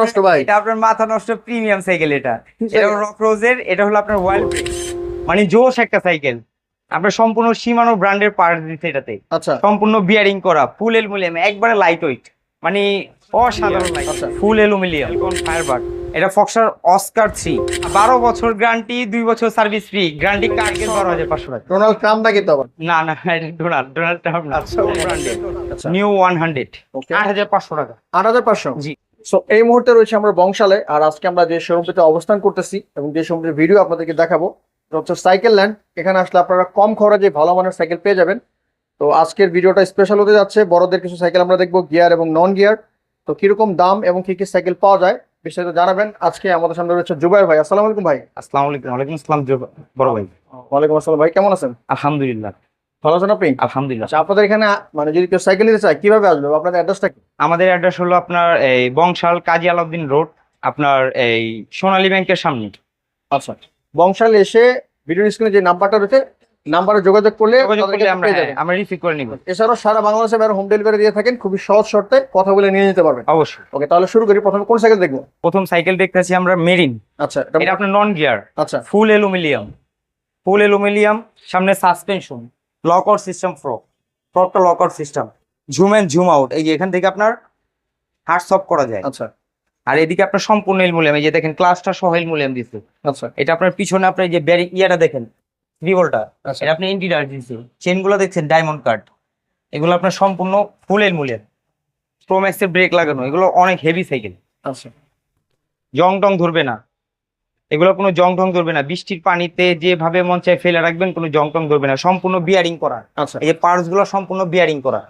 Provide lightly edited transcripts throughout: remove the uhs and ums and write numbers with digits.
নষ্ট ভাই। এটা আপনার মাথা নষ্ট প্রিমিয়াম সাইকেল। এটা রকরোজের, এটা হলো আপনার ওয়াইল্ড, মানে জোশ একটা সাইকেল। আপনার সম্পূর্ণ শিমানো ব্র্যান্ডের পার্টস দিচ্ছে এটাতে। আচ্ছা সম্পূর্ণ বিয়ারিং করা, ফুল অ্যালুমিনিয়াম, একবারে লাইট ওয়েট, মানে অসাধারণ লাইট। আচ্ছা। Full aluminium Firebird. এটা ফক্সার অস্কার 3, 12 বছর গ্যারান্টি, 2 বছর সার্ভিস ফ্রি, গ্যারান্টি কার্ড 12,500 টাকা। ডোনাল্ড ট্রাম্পটা কিন্তু আবার না না, এটা ডোনাল্ড ট্রাম্প না, আচ্ছা, ব্র্যান্ডের আচ্ছা নিউ 100, ওকে 8,500 টাকা। 8,500। জি। সো এই মুহূর্তে রয়েছে আমরা বংশালে, আর আজকে আমরা যে শোরুমটিতে অবস্থান করতেছি এবং যে শোরুমটির ভিডিও আপনাদেরকে দেখাবো এটা হচ্ছে সাইকেল ল্যান্ড। এখানে আসলে আপনারা কম খরচে ভালো মানের সাইকেল পেয়ে যাবেন। তো আজকের ভিডিওটা স্পেশাল হতে যাচ্ছে, বড়দের কিছু সাইকেল আমরা দেখবো, গিয়ার এবং নন গিয়ার। তো কিরকম দাম এবং কি কি সাইকেল পাওয়া যায় বিস্তারিত জানাবেন। আজকে আমাদের সামনে রয়েছে জুবাইর ভাই। আসসালামু আলাইকুম ভাই। আসসালামু আলাইকুম। ওয়ালাইকুম আসসালাম বড় ভাই। ওয়ালাইকুম আসসালাম ভাই, কেমন আছেন? আলহামদুলিল্লাহ। ভালো আছেন আপনি? আলহামদুলিল্লাহ। আচ্ছা, আপনাদের এখানে মানে যদি কেউ সাইকেল নিতে চায় কিভাবে আসবে, আপনাদের অ্যাড্রেসটা কি? আমাদের অ্যাড্রেস হলো আপনার এই বংশাল কাজী আলাউদ্দিন রোড, আপনার এই সোনালী ব্যাংকের সামনে। আচ্ছা, বংশালে এসে ভিডিও স্ক্রিনে যে নাম্বারটা রয়েছে, নাম্বারে যোগাযোগ করলে আমরা রিসিভ করে নিব। এছাড়াও সারা বাংলাদেশে হোম ডেলিভারি দিয়ে থাকেন, খুবই সহজ শর্তে কথা বলে নিয়ে নিতে পারবেন। অবশ্যই। ওকে, তাহলে শুরু করি। প্রথমে কোন সাইকেল দেখবো? প্রথম সাইকেল দেখতেছি আমরা মেরিন। আচ্ছা, এটা আপনার নন গিয়ার, আচ্ছা ফুল অ্যালুমিনিয়াম। ফুল অ্যালুমিনিয়াম, সামনে সাসপেনশন, লক আউট সিস্টেম, ফ্রকটা lock out system, zoom and zoom out. এই যে এখান থেকে আপনার হার্ড সফট করা যায়। আচ্ছা আর এদিকে আপনার সম্পূর্ণ অ্যালুমিনিয়াম, এই যে দেখেন ক্লাসটা সহ অ্যালুমিনিয়াম দিচ্ছে। আচ্ছা এটা আপনার পিছনে আপনার যে ব্যারিং ইয়াটা দেখেন, রিভলটা, আচ্ছা এটা আপনি ইন্টিরিয়ার দিচ্ছে। চেনগুলো দেখছেন ডায়মন্ড কাট, এগুলো আপনার সম্পূর্ণ ফুল অ্যালুমিনিয়াম। প্রোম্যাক্সের ব্রেক লাগানো, এগুলো অনেক হেভি সাইকেল। আচ্ছা জং টং ধরবে না, এগুলো কোনো জং টং ধরবে না। বৃষ্টির পানিতে যেভাবে মন চায় ফেলে রাখবেন, কোনো জং টং ধরবে না। সম্পূর্ণ বিয়ারিং করা, আচ্ছা এই যে পার্টস গুলো সম্পূর্ণ বিয়ারিং করা।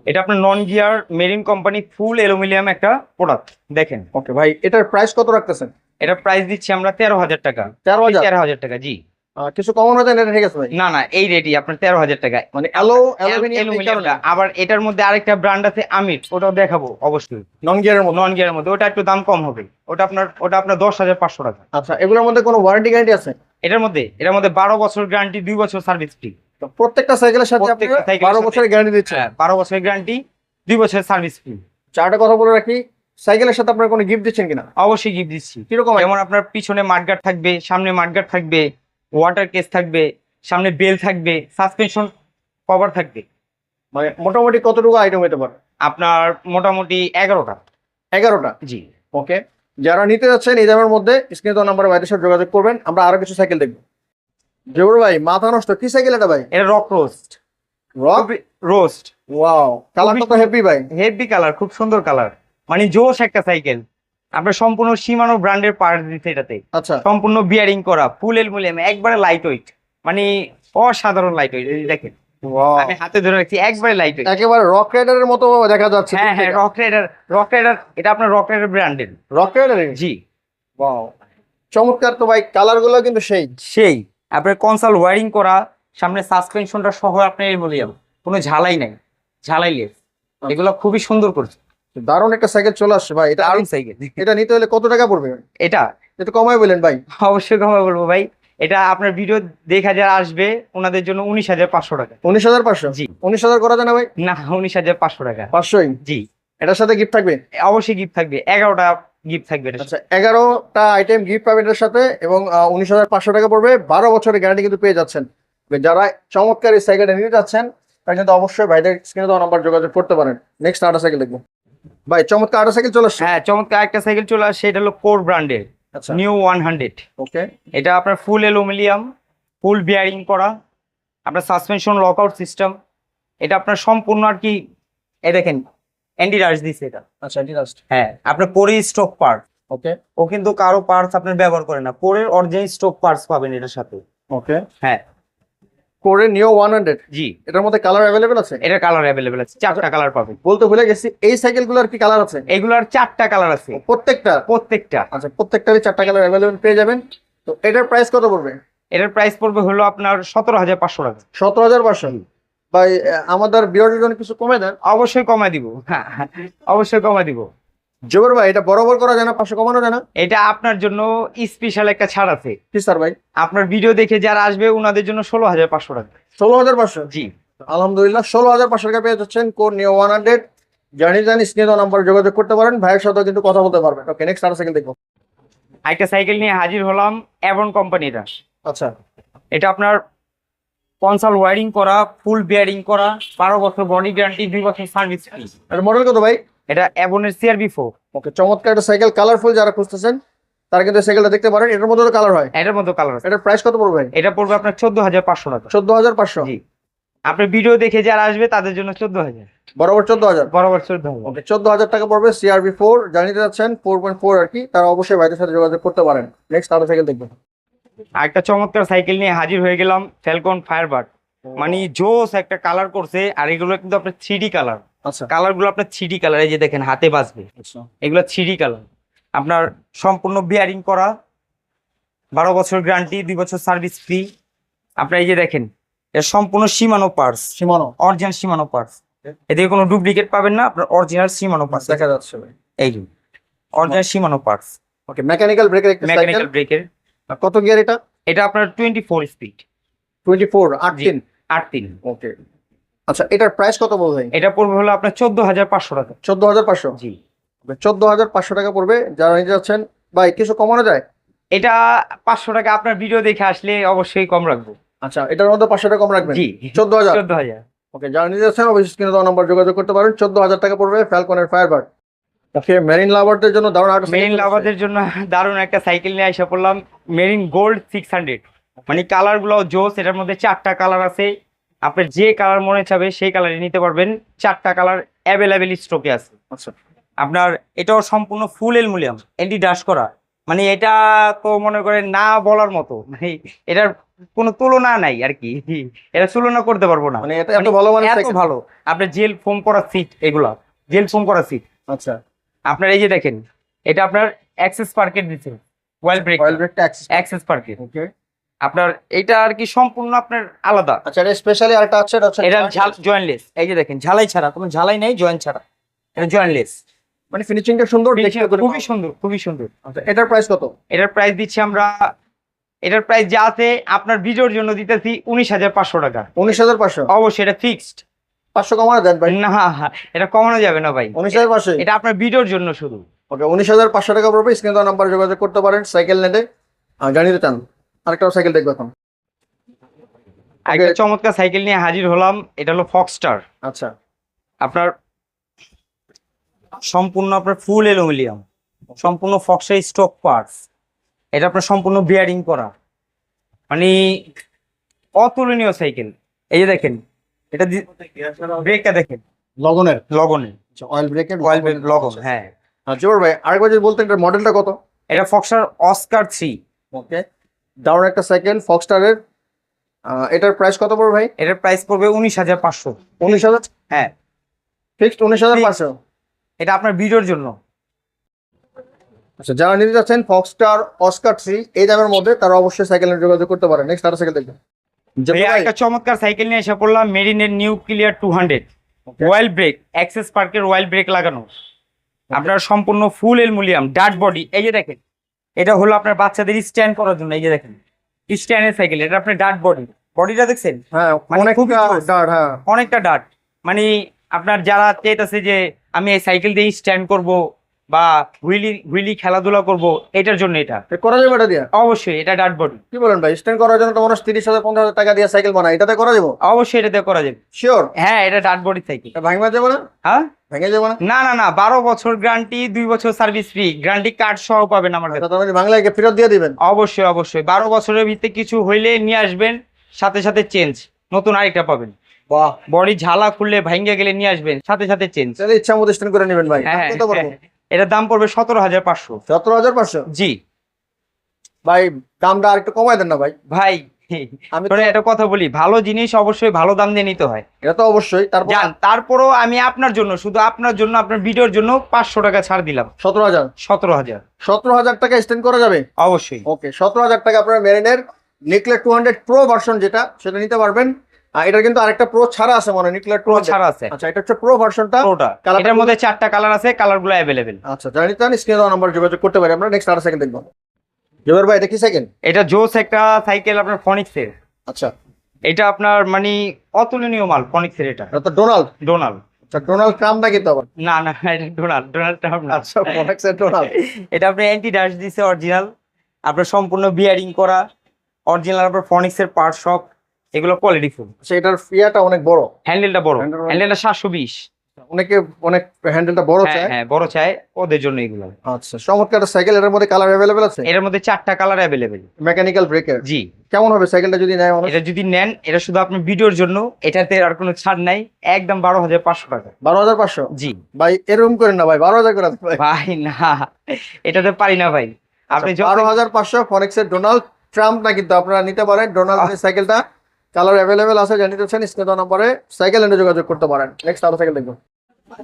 এটা আপনার নন গিয়ার মেরিন কোম্পানি ফুল অ্যালুমিনিয়াম একটা প্রোডাক্ট। দেখেন ওকে ভাই, এটার প্রাইস কত রাখতেছেন? এটা প্রাইস দিচ্ছি আমরা 13,000 টাকা। 13,000? 13,000 টাকা, জি। কিছু কমন হয়ে যায় না? ঠিক আছে ভাই, না না, এই রেটই আপনার 13,000 টাকা। মানে অ্যালুমিনিয়ামটা। আবার এটার মধ্যে আরেকটা ব্র্যান্ড আছে আমির, ওটাও দেখাবো অবশ্যই। নন গিয়ারের মধ্যে? নন গিয়ারের মধ্যে ওটা একটু দাম কম হবে। ওটা আপনার 10,500 টাকা। আচ্ছা, এগুলোর মধ্যে কোনো ওয়ারেন্টি গ্যারান্টি আছে? এটার মধ্যে 12 বছর গ্যারান্টি, 2 বছর সার্ভিস ফ্রি। তো প্রত্যেকটা সাইকেলের সাথে আপনি 12 বছরের গ্যারান্টি দিচ্ছেন? 12 বছরের গ্যারান্টি, 2 বছরের সার্ভিস ফ্রি। চারটা কথা বলে রাখি, সাইকেলের সাথে আপনার কোনো গিফট দিচ্ছেন কিনা? অবশ্যই গিফট দিচ্ছি। কিরকম? যেমন আপনার পিছনে মাডগার্ড থাকবে, সামনে মাডগার্ড থাকবে, ওয়াটার কেস থাকবে, সামনে বেল থাকবে, সাসপেনশন কভার থাকবে। মানে মোটামুটি কতটুকু আইটেম হতে পারে? আপনার মোটামুটি 11টা। 11টা? জি। ওকে, যারা নিতে যাচ্ছেন এই দামের মধ্যে স্ক্রিনে দেওয়া নাম্বারে ভাইদের সাথে যোগাযোগ করবেন। আমরা আরো কিছু সাইকেল দেখবো। জহুর ভাই, মাথা নষ্ট কি সাইকেল এটা ভাই? এটা rock roast. Rock roast, wow, কালারটা তো হেভি ভাই। হেভি কালার, খুব সুন্দর কালার, মানে জোশ একটা সাইকেল। আপনার সম্পূর্ণ শিমানো ব্র্যান্ডের পার্টস দিচ্ছে এটাতে। আচ্ছা, সম্পূর্ণ বিয়ারিং করা, ফুল অ্যালুমিনিয়াম, একবারে লাইট ওয়েট, মানে অসাধারণ লাইট ওয়েট। দেখেন ওয়াও, আমি হাতে ধরে রাখছি, একবারে লাইট ওয়েট। একেবারে রক রাইডারের মতো দেখা যাচ্ছে। হ্যাঁ হ্যাঁ, রক রাইডার। রক রাইডার, এটা আপনার রক রাইডার ব্র্যান্ডের। Rock Rider? জি। ওয়াও, চমৎকার তো ভাই, কালার গুলো কিন্তু সেই আপনার কনসাল ওয়ারিং করা, সামনে সাসপেনশনটা সহ আপনার অ্যালুমিনিয়াম, কোনো ঝালাই নাই, ঝালাই লেস। এগুলো খুবই সুন্দর করছে। দারুণ একটা সাইকেল চলে আসছে ভাই। এটা দারুণ সাইকেল। এটা নিতে হলে কত টাকা পড়বে? এটা একটু কমাই বলেন ভাই। অবশ্যই কমে বলবো ভাই। এটা আপনার ভিডিও দেখা যারা আসবে ওনাদের জন্য 19,500 টাকা। 19,500? জি। 19,000 করা যায় না ভাই? না, 19,500 টাকা। 500? জি। এটার সাথে গিফট থাকবে? অবশ্যই গিফট থাকবে, 11টা গিফট থাকবে। আচ্ছা, 11টা আইটেম গিফট পাবেন এটার সাথে, এবং 19,500 টাকা পড়বে। 12 বছরের গ্যারান্টি কিন্তু পেয়ে যাচ্ছেন। যারা চমৎকার এই সাইকেলটা নিতে যাচ্ছেন তারা কিন্তু অবশ্যই ভাইদের স্ক্রিনে দেওয়া নাম্বার যোগাযোগ করতে পারেন। নেক্সট আরেকটা সাইকেল দেখবো ভাই। চমৎকার আরেকটা সাইকেল চলে আসছে। হ্যাঁ, চমৎকার একটা সাইকেল চলে আসছে। এটা হলো কোর ব্র্যান্ডের আচ্ছা, নিউ 100। ওকে, এটা আপনার ফুল অ্যালুমিনিয়াম, ফুল বিয়ারিং করা, আপনার সাসপেনশন লক আউট সিস্টেম। এটা আপনার সম্পূর্ণ আর কি, এই দেখেন অ্যান্টি রাশ দিচ্ছে এটা। আচ্ছা, এটি লাস্ট। হ্যাঁ, আপনার পরে স্টক পার্ট। ওকে ও কিন্তু কারো পার্টস আপনার ব্যবহার করে না, পরের অরিজিনাল স্টক পার্টস পাবেন এটার সাথে। ওকে, হ্যাঁ। কোরে নিও 100। জি। এটার মধ্যে কালার অ্যাভেলেবেল আছে? এটার কালার অ্যাভেলেবেল আছে, 4টা কালার পাবেন। বলতে ভুলে গেছি, এই সাইকেলগুলোর কি কালার আছে? এগুলার 4টা কালার আছে প্রত্যেকটা? আচ্ছা, প্রত্যেকটারই 4টা কালার অ্যাভেলেবেল পেয়ে যাবেন। তো এটার প্রাইস কত পড়বে? এটার প্রাইস পড়বে হলো আপনার 17,500 টাকা। 17,500? ভাই, আমাদের বিয়ারের জন্য কিছু কমে দেন। অবশ্যই কমায় দিব, হ্যাঁ অবশ্যই কমায় দিব। জোবর ভাই, এটা বরাবর করা যায় না? 500 কমানো যায় না? এটা আপনার জন্য স্পেশাল একটা ছাড় আছে। কি স্যার ভাই? আপনার ভিডিও দেখে যারা আসবে ওনাদের জন্য 16,500 টাকা। 16,500? জি। আলহামদুলিল্লাহ, 16,500 টাকা পেয়ে যাচ্ছেন কোর নিও 100 জার্নি স্ক্রিনে দেওয়া নাম্বার যোগাযোগ করতে পারেন, ভাইয়ের সাথেও কিন্তু কথা বলতে পারবেন। ওকে, নেক্সট আর সাইকেল দেখবো। একটা সাইকেল নিয়ে হাজির হলাম অ্যাভন কোম্পানিটা। আচ্ছা, এটা আপনার কনসাল ওয়ারিং করা, ফুল বিয়ারিং করা, 12 বছর বডি গ্যারান্টি, 2 বছর সার্ভিস ফ্রি। এটা মডেল কত ভাই? এটা অ্যাভনের CRV4। ওকে, চমৎকার একটা সাইকেল, কালারফুল যারা খুঁজতেছেন তারা কিন্তু সাইকেলটা দেখতে পারেন। এটার মধ্যে কালার হয়, এটার মধ্যে কালার আছে। এটার প্রাইস কত পড়বে ভাই? এটা পড়বে আপনার 14,500 টাকা। 14,500? জি, আপনার ভিডিও দেখে যারা আসবে তাদের জন্য 14,000, বরাবর 14,000? বরাবর 14,000। ওকে, 14,000 টাকা পড়বে। CRV4 জার্নিতে যাচ্ছেন 4.4 আর কি, তারা অবশ্যই ভাইদের সাথে যোগাযোগ করতে পারেন। নেক্সট আর সাইকেল দেখবেন। একটা চমৎকার সাইকেল নিয়ে হাজির হয়ে গেলাম, ফ্যালকন ফায়ারবার্ড। মানে জোস একটা কালার করছে, আর এগুলো কিন্তু আপনার 3D কালার। আচ্ছা কালার গুলো আপনার 3D কালার, এই যে দেখেন হাতে বাজবে, আচ্ছা, এগুলো 3D কালার। আপনার সম্পূর্ণ বিয়ারিং করা, 12 বছর গ্যারান্টি, 2 বছর সার্ভিস ফ্রি। আপনার এই যে দেখেন, এর সম্পূর্ণ সীমানো পার্টস, সীমানো অরিজিনাল সীমানো পার্টস। এদিকে কোনো ডুপ্লিকেট পাবেন না, আপনার অরিজিনাল সীমানো পার্টস দেখা যাচ্ছে ভাই। এই যে অরিজিনাল সীমানো পার্টস। ওকে, মেকানিক্যাল ব্রেকের একটা সাইকেল। মেকানিক্যাল ব্রেকের। কত গিয়ার এটা? এটা আপনার 24 স্পিড, 24 8-3? 8-3। ওকে, আচ্ছা, এটার প্রাইস কত পড়বে ভাই? এটা পড়বে হলো আপনার 14,500 টাকা। 14,500? জি, 14,500 টাকা পড়বে। যারা নিতে যাচ্ছেন ভাই, কিছু কমানো যায়? এটা 500 টাকা আপনার ভিডিও দেখে আসলে অবশ্যই কম রাখবো। আচ্ছা, এটার মধ্যে 500 টাকা কম রাখবেন? জি, 14,000? 14,000। ওকে, যারা নিতে যাচ্ছেন অবশ্যই স্ক্রিনে দেওয়া নাম্বার যোগাযোগ করতে পারেন। 14,000 টাকা পড়বে ফ্যালকনের ফায়ারবার্ড। ওকে, মেরিন লাভারদের জন্য দারুণ একটা মেরিন লাভারদের জন্য দারুণ একটা সাইকেল নিয়ে এসে পড়লাম, মেরিন গোল্ড 600। মানে কালার গুলো জোস, এটার মধ্যে 4টা কালার আছে। আপনার যে কালার মনে চাবে সেই কালারে নিতে পারবেন, 4টা কালার অ্যাভেলেবেল স্টকে আছে। আচ্ছা, আপনার এটাও সম্পূর্ণ ফুল অ্যালুমিনিয়াম, এন্টি ডাস্ট করা। মানে এটা তো মনে করেন না বলার মতো, মানে এটার কোনো তুলনা নাই আর কি, এটা তুলনা করতে পারবো না। মানে এটা এত ভালো মানের এত সাইকেল? ভালো। আপনার জেল ফোম করা সিট, এগুলা জেল ফোম করা সিট। আচ্ছা, আপনার এই যে দেখেন, এটা আপনার অ্যাক্সেস পার্কের দিচ্ছে, ওয়েল ব্রেক, অয়েল ব্রেকটা অ্যাক্সেস। অ্যাক্সেস পার্কের। ওকে, আপনার এটা আর কি সম্পূর্ণ আপনার আলাদা। আচ্ছা, এটা স্পেশালি আরেকটা আছে, এটা হচ্ছে এটা জয়েন্টলেস। এই যে দেখেন, ঝালাই ছাড়া, কোনো ঝালাই নেই, জয়েন্ট ছাড়া, এটা জয়েন্টলেস। মানে ফিনিশিংটা সুন্দর, দেখতে খুবই সুন্দর, খুবই সুন্দর। আচ্ছা, এটার প্রাইস কত? এটার প্রাইস দিচ্ছি আমরা, এটার প্রাইস যা আছে আপনার ভিডিওর জন্য দিতেছি 19,500 টাকা। 19,500? অবশ্যই এটা ফিক্সড। 500 কমানো দেন ভাই। না, এটা কমানো যাবে না ভাই, 19,500? এটা আপনার ভিডিওর জন্য শুধু। ওকে, 19,500 টাকা পড়বে। স্ক্রিনে দেওয়া নাম্বার যোগাযোগ করতে পারেন সাইকেল নেটে। জানিয়ে চান আরেকটা সাইকেল দেখবো এখন। একটা চমৎকার সাইকেল নিয়ে হাজির হলাম, এটা হলো ফক্সস্টার। আচ্ছা, আপনার সম্পূর্ণ আপনার ফুল অ্যালুমিনিয়াম, সম্পূর্ণ ফক্সের স্টক পার্টস। এটা আপনার সম্পূর্ণ বিয়ারিং করা, মানে অতুলনীয় সাইকেল। এই যে দেখেন, এটা ব্রেকটা দেখেন, লগনের লগনের, অয়েল ব্রেকের অয়েল ব্রেক লগন। হ্যাঁ, জোর ভাই, আরেকবার যদি বলতেন এটার মডেলটা কত? এটা ফক্সস্টার অস্কার 3। ওকে, দারুণ একটা সাইকেল ফক্সস্টারের। এটার প্রাইস কত পড়বে ভাই? এটার প্রাইস পড়বে 19,500। 19,000? হ্যাঁ, ফিক্সড 19,500? এটা আপনার ভিডিওর জন্য। আচ্ছা, যারা নিতে যাচ্ছেন ফক্সস্টার অস্কার 3 এই দামের মধ্যে, তারা অবশ্যই সাইকেল নিয়ে যোগাযোগ করতে পারেন। নেক্সট আরেকটা সাইকেল দেখবেন। একটা চমৎকার সাইকেল নিয়ে এসে পড়লাম, মেরিনের new clear 200, oil brake, access পার্কের ওয়েল ব্রেক লাগানো। আপনার সম্পূর্ণ ফুল অ্যালুমিনিয়াম, ডার্ট বডি। এই যে দেখেন, এটা হলো আপনার বাচ্চাদের স্ট্যান্ড করার জন্য। এই যে দেখেন, স্ট্যান্ডের সাইকেল, এটা আপনার ডার্ট বডি, বডিটা দেখছেন? হ্যাঁ, মানে অনেক খুবই জোস। ডার্ট। হ্যাঁ, অনেকটা ডার্ট। মানে আপনার যারা চেয়েছে যে আমি এই সাইকেল দিয়ে স্ট্যান্ড করব বা হুইলি খেলাধুলা করব, এটার জন্য এটা করা যাবে এটা দিয়ে? অবশ্যই, এটা ডার্ট বডি। কি বলেন ভাই, স্ট্যান্ড করার জন্য তো মানুষ 30,000 15,000 টাকা দিয়ে সাইকেল বানায়, এটাতে করা যাবে? অবশ্যই এটাতে করা যাবে। শিওর? হ্যাঁ, এটা ডার্ট বডি সাইকেল। ভাঙবা যাবে না? হ্যাঁ, ভেঙে যাবে না? না না না, 12 বছর গ্যারান্টি, 2 বছর সার্ভিস ফ্রি, গ্যারান্টি কার্ড সহ পাবেন আমার কাছে। এটা তো বাংলায় ফেরত দিয়ে দিবেন? অবশ্যই অবশ্যই, 12 বছরের ভিতরে কিছু হইলে নিয়ে আসবেন, সাথে সাথে চেঞ্জ, নতুন আরেকটা পাবেন। বাহ, বডি ঝালা খুললে ভাঙ্গে গেলে নিয়ে আসবেন, সাথে সাথে চেঞ্জ। তাহলে ইচ্ছা মতো স্ট্যান্ড করে নেবেন ভাই। হ্যাঁ, কত পড়বে? এটার দাম পড়বে 17,500। 17,500? জি ভাই, দামটা আরেকটু কমায় দেন না ভাই। ভাই, আমি আমি একটা কথা বলি, ভালো জিনিস অবশ্যই ভালো দাম দিয়ে নিতে হয়। এটা তো অবশ্যই। তারপর জান, তারপরও আমি আপনার জন্য, শুধু আপনার জন্য, আপনার ভিডিওর জন্য 500 টাকা ছাড় দিলাম। 17,000? 17,000 17,000 টাকা স্ট্যান্ড করা যাবে? অবশ্যই। ওকে, 17,000 টাকা আপনার মেরিনের নিকলেট 200 প্রো ভার্সন যেটা, সেটা নিতে পারবেন। এটা কিন্তু আরেকটা প্রো ছাড়া আছে মনে হয়, নিকলেট প্রো 200 ছাড়া আছে। আচ্ছা, এটা হচ্ছে প্রো ভার্সনটা। প্রোটা, কালারটা এটার মধ্যে 4টা কালার আছে, কালারগুলো অ্যাভেলেবেল। আচ্ছা, জানি তাহলে স্ক্রিনে দেওয়া নাম্বার যোগাযোগ করতে পারি আমরা। নেক্সট আর সেকেন্ড দেখবো। জোবের ভাই, এটা কি সেকেন্ড? এটা জোস একটা সাইকেল আপনার ফনিক্সের। আচ্ছা, এটা আপনার মানে অতুলনীয় মাল ফনিক্সের। এটা এটা তো ডোনাল্ড। ডোনাল্ড। আচ্ছা ডোনাল্ড ট্রাম্প না কিন্তু আবার। না না, এটা ডোনাল্ড ট্রাম্প না। আচ্ছা ফনিক্সের ডোনাল্ড। এটা আপনি অ্যান্টি ডাস্ট দিছে অরিজিনাল, আপনার সম্পূর্ণ বিয়ারিং করা অরিজিনাল, আপনার ফনিক্সের পার্ট সব, এগুলো কোয়ালিটি ফুল। আচ্ছা এটার ইয়াটা অনেক বড়, হ্যান্ডেলটা বড়, Handle বড়। হ্যান্ডেলটা 720। অনেকে অনেক হ্যান্ডেলটা বড় হ্যাঁ চায়। হ্যাঁ, বড় চাই ওদের জন্য এগুলো। আচ্ছা চমৎকার সাইকেল, এটার মধ্যে কালার অ্যাভেলেবেল আছে, এটার মধ্যে 4টা কালার অ্যাভেলেবেল। মেকানিক্যাল ব্রেকের। জি। কেমন হবে সাইকেলটা যদি নেয় মানুষ? এটা যদি নেন, এটা শুধু আপনার ভিডিওর জন্য, এটাতে আর কোনো ছাড় নাই, একদম 12,500 টাকা। 12,500? জি ভাই এরকম করেন না ভাই, 12,000 করে দেন ভাই। ভাই না, এটাতে পারি না ভাই। আপনি আচ্ছা, 12,500 ফনিক্সের ডোনাল্ড ট্রাম্প না কিন্তু আপনারা নিতে পারেন। ডোনাল্ড সাইকেলটা কালার অ্যাভেলেবেল আছে, জানিয়ে দিচ্ছেন স্ক্রিনে দেওয়া নম্বরে সাইকেল এনে যোগাযোগ করতে পারেন। নেক্সট আরো সাইকেল দেখবো।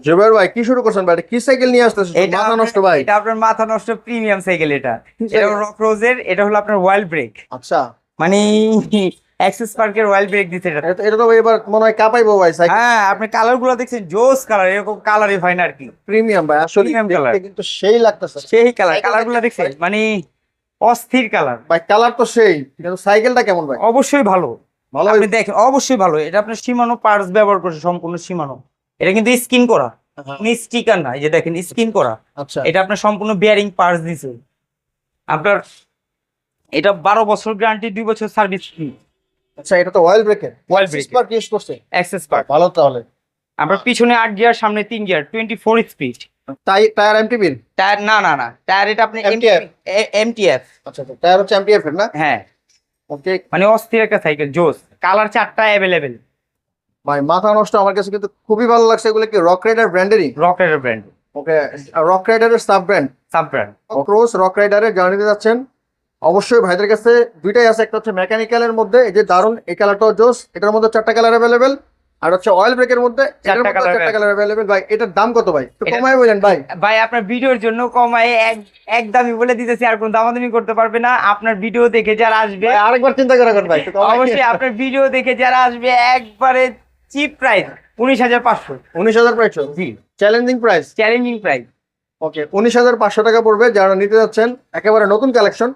জুবের ভাই কি শুরু করছেন ভাই, এটা কি সাইকেল নিয়ে আসতেছেন? এটা মাথা নষ্ট ভাই। এটা আপনার মাথা নষ্ট প্রিমিয়াম সাইকেল। এটা সাইকেল? রক রোজের, এটা হলো আপনার ওয়াইল্ড ব্রেক, আচ্ছা মানে অ্যাক্সেস পার্কের ওয়াইল্ড ব্রেক দিতে এটা। এটা তো ভাই এবার মনে হয় কাপাইবো ভাই সাইকেল। হ্যাঁ, আপনি কালার গুলো দেখছেন, জোস কালার, এরকম কালারই হয় না আর কি। প্রিমিয়াম ভাই আসলে Premium দেখতে colour। কিন্তু সেই লাগতেছে সেই কালার, সাইকেল কালার গুলো দেখছেন, ভাই। মানে অস্থির কালার। ভাই কালার তো সেই, কিন্তু সাইকেলটা কেমন ভাই? অবশ্যই ভালো। ভালো আপনি দেখেন, অবশ্যই ভালো। এটা আপনার সীমানো পার্টস ব্যবহার করছে, সম্পূর্ণ সীমানো। এটা কিন্তু স্কিন করা, স্টিকার না, এই যে দেখেন স্কিন করা। আচ্ছা এটা আপনার সম্পূর্ণ বিয়ারিং পার্টস দিছে আপনার। এটা 12 বছর গ্যারান্টি, 2 বছর সার্ভিস ফ্রি। আচ্ছা এটা তো অয়েল ব্রেকের, Oil break স্পার্ক ইউজ করছে। Access part. ভালো তাহলে। আপনার পিছনে 8 গিয়ার, সামনে 3 গিয়ার, 24 স্পিড। টায়ার এমটিবির? টায়ার না না না, টায়ার এটা আপনি MTF এমটিএফ। আচ্ছা টায়ার হচ্ছে এমটিএফ এর না? হ্যাঁ, ওকে মানে অস্থির একটা সাইকেল, জোস। কালার 4টা অ্যাভেলেবেল। ভাই মাথা নষ্ট, আমার কাছে কিন্তু খুবই ভালো লাগছে। এগুলো কি রক রাইডার ব্র্যান্ডেরই? রকের ব্র্যান্ড, ওকে রক রাইডারের sub brand sub brand. Cross Rock রাইডারের জার্নিতে যাচ্ছেন, অবশ্যই ভাইদের কাছে দুইটাই আছে। একটা হচ্ছে মেকানিক্যালের মধ্যে, এই যে দারুন এই কালারটাও জোস, এটার মধ্যে 4টা কালার অ্যাভেলেবেল। আর হচ্ছে অয়েল ব্রেকের মধ্যে এটার 4টা মধ্যে colour 4টা কালার অ্যাভেলেবেল। ভাই এটার দাম কত ভাই, একটু এটা- কমায় বলেন ভাই। ভাই আপনার ভিডিওর জন্য কমায় একদমই বলে দিতেছি, আর কোনো দামাদামি করতে পারবে না। আপনার ভিডিও দেখে যারা আসবে, ভাই, আরেকবার চিন্তা করে করেন ভাই, একটু কমায়। অবশ্যই আপনার ভিডিও দেখে যারা আসবে, একবারে চিপ প্রাইস 19,500। 19,000 প্রাইস, জি, challenging price. Challenging price. Okay 19,500 টাকা পড়বে যারা নিতে যাচ্ছেন, একেবারে নতুন কালেকশন।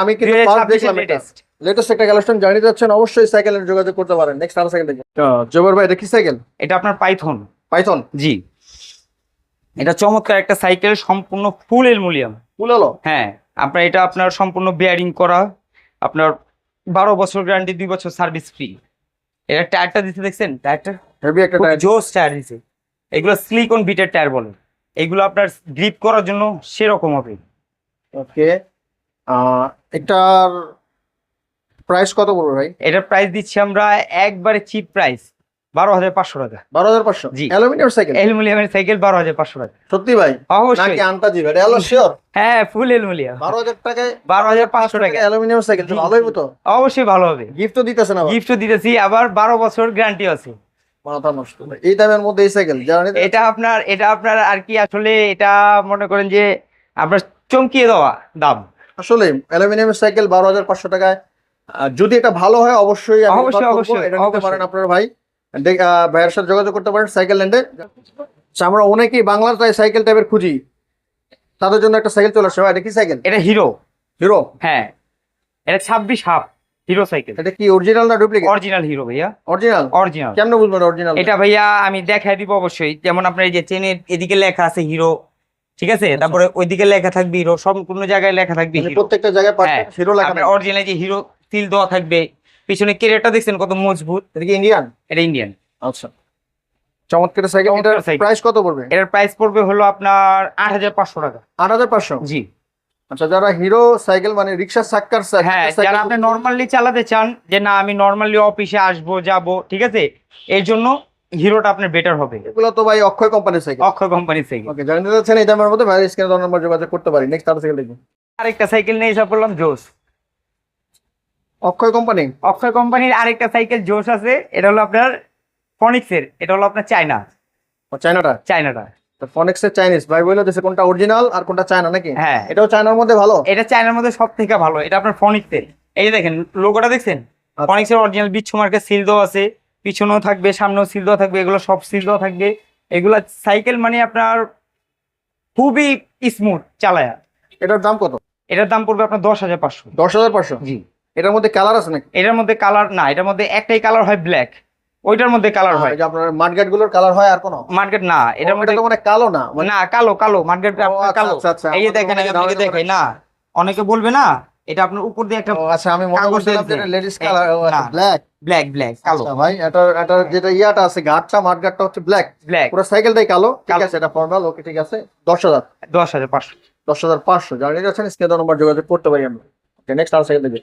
আমি কিন্তু ফার্স্ট দেখলাম এটা, লেটেস্ট একটা কালেকশন যারা নিতে যাচ্ছেন অবশ্যই সাইকেলের যোগাযোগ করতে পারেন। নেক্সট আরো সাইকেল দেখি। জোবার ভাই এটা কি সাইকেল? এটা আপনার পাইথন। পাইথন? জি, এটা চমৎকার একটা সাইকেল, সম্পূর্ণ ফুল অ্যালুমিনিয়াম। ফুল হলো? হ্যাঁ, আপনার এটা আপনার সম্পূর্ণ বিয়ারিং করা, আপনার 12 বছর গ্যারান্টি, 2 বছর সার্ভিস ফ্রি। এটা টায়ারটা দিতে দেখছেন, টায়ারটা হেভি একটা খুব টায়ার। জোস টায়ার দিছে। এগুলো সিলিকন বিটের টায়ার বলে, এগুলো আপনার গ্রিপ করার জন্য সেরকম হবে। ওকে এটার প্রাইস কত পড়বে ভাই? এটার প্রাইস দিচ্ছি আমরা একবারে চিপ প্রাইস, 12,500 টাকা। 12,500? জি। Aluminium cycle? অ্যালুমিনিয়ামের সাইকেল 12,500 টাকা। সত্যি ভাই অবশ্যই। নাকি আনতাজি ভাই? Hello sure? হ্যাঁ, ফুল অ্যালুমিনিয়াম। 12,000 টাকায় 12,500 টাকা। অ্যালুমিনিয়াম সাইকেল তো ভালোই হতো। অবশ্যই ভালো হবে। গিফট তো দিতেছেন আবার। গিফটও দিতেছি, আবার 12 বছর গ্যারান্টি আছে। মাথা নষ্ট ভাই, এই দামের মধ্যে এই সাইকেল যারা নিতে, এটা আপনার আর কি, আসলে এটা মনে করেন যে আপনার চমকিয়ে দেওয়া দাম। আসলে অ্যালুমিনিয়াম সাইকেল 12,500 টাকায় যদি এটা ভালো হয় অবশ্যই আমি অবশ্যই, refer করবো। অবশ্যই, এটা নিতে অবশ্যই। পারেন আপনার ভাই, ভাইয়ের সাথে যোগাযোগ করতে পারেন সাইকেল ল্যান্ডে। আচ্ছা, আমরা অনেকেই বাংলার তাই সাইকেল টাইপের খুঁজি, তাদের জন্য একটা সাইকেল চলে আসছে ভাই। এটা কি সাইকেল? এটা হিরো। হিরো? হ্যাঁ, এটা 26 হাফ হিরো সাইকেল। এটা কি অরিজিনাল না ডুপ্লিকেট? অরিজিনাল হিরো ভাইয়া, অরিজিনাল। অরিজিনাল। কেমনে বুঝবেন অরিজিনাল? এটা ভাইয়া আমি দেখাই দিব অবশ্যই। যেমন আপনার এই যে চেনের এদিকে লেখা আছে হিরো, ঠিক আছে, তারপরে ওইদিকে লেখা থাকবে হিরো, সম্পূর্ণ জায়গায় লেখা থাকবে হিরো। প্রত্যেকটা জায়গায় হ্যাঁ, হিরো লেখা আপনার থাকে। অরিজিনাল যে হিরো সিল দেওয়া থাকবে। পিছনে কেরিয়ারটা দেখছেন কত মজবুত। এটা কি ইন্ডিয়ান? এটা ইন্ডিয়ান। আচ্ছা, চমৎকার সাইকেল। চমৎকার এটার cycle। প্রাইস কত পড়বে? এটার প্রাইস পড়বে হলো আপনার 8,500 টাকা। 8,500? জি। আচ্ছা, যারা হিরো সাইকেল মানে রিক্সা সাক্কার হ্যাঁ, যারা আপনি নর্মালি চালাতে চান, যে না আমি নর্মালি অফিসে আসবো যাব, ঠিক আছে, এর জন্য হিরোটা আপনার বেটার হবে। এগুলো তো ভাই অক্ষয় কোম্পানির সাইকেল। অক্ষয় কোম্পানির সাইকেল। ওকে, জানিয়ে দিচ্ছেন এই দামের মধ্যে ভাই স্ক্রিনে দেওয়া নাম্বার যোগাযোগ করতে পারি। নেক্সট আরো সাইকেল দেখুন। আরেকটা সাইকেল নিয়ে এসে পড়লাম, জোস। অক্ষয় কোম্পানি? অক্ষয় কোম্পানির আরেকটা সাইকেল জোস আছে, এটা হলো আপনার ফনিক্সের। এটা হলো আপনার চায়না, ও চায়নাটা? চায়নাটা। ফনিক্স এর চাইনিজ ভাই বলে দিয়েছে কোনটা অরিজিনাল আর কোনটা চায়না নাকি? হ্যাঁ, এটাও চায়নার মধ্যে ভালো? এটা চায়নার মধ্যে সব থেকে ভালো। এটা আপনার ফনিক্সের, এই যে দেখেন লোগোটা দেখছেন, আচ্ছা। ফনিক্সের অরিজিনাল বিচ্ছু মার্কের সিল দেওয়া আছে, পিছনেও থাকবে, সামনেও সিল দেওয়া থাকবে, এগুলো সব সিল দেওয়া থাকবে। এগুলা সাইকেল মানে আপনার খুবই স্মুথ চালায়া। এটার দাম কত? এটার দাম পড়বে আপনার 10,500। 10,500? জি। এটার মধ্যে কালার আছে নাকি? এটার মধ্যে কালার না, এটার মধ্যে একটাই কালার হয় ব্ল্যাক, ওইটার মধ্যে কালার হয়। এই যে আপনার মার্কেট গুলোর কালার হয় আর কোনো মার্কেট না, এটার মধ্যে তো মানে কালো না মানে না, কালো কালো মার্কেট কালো। আচ্ছা এই যে দেখেন, আমি আপনাকে দেখাই না, অনেকে বলবে না এটা আপনার উপর দিয়ে একটা আচ্ছা আমি মনে কাগজ করছিলাম দেখবে। যেটা লেডিস এই, কালার না। ব্ল্যাক ব্ল্যাক ব্ল্যাক কালো। আচ্ছা ভাই এটা যেটা ইয়াটা আছে গাটটা মাঠগাটটা হচ্ছে ব্ল্যাক ব্ল্যাক পুরো সাইকেলটাই কালো ঠিক কালো। আছে এটা ফর্মাল ওকে ঠিক আছে 10,000 10,500। 10,500 যারা নিতে যাচ্ছেন স্ক্রিনে নম্বর যোগাযোগ করতে পারি আমরা ওকে নেক্সট আর সাইকেল দেখি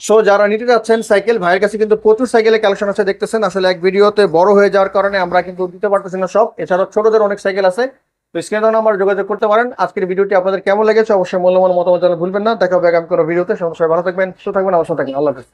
সো যারা নিতে যাচ্ছেন সাইকেল ভাইয়ের কাছে কিন্তু প্রচুর সাইকেলের কালেকশন আছে দেখতেছেন আসলে এক ভিডিওতে বড় হয়ে যাওয়ার কারণে আমরা কিন্তু দিতে পারতেছি না সব এছাড়াও ছোটদের অনেক সাইকেল আছে তো স্ক্রিনে নাম্বার যোগাযোগ করতে পারেন আজকের ভিডিওটি আপনাদের কেমন লেগেছে অবশ্যই মূল্যবান মতামত জানাতে ভুলবেন না দেখা হবে আগামী কোনো ভিডিওতে সবাই ভালো থাকবেন সুস্থ থাকবেন অবশ্যই থাকবেন আল্লাহ হাফেজ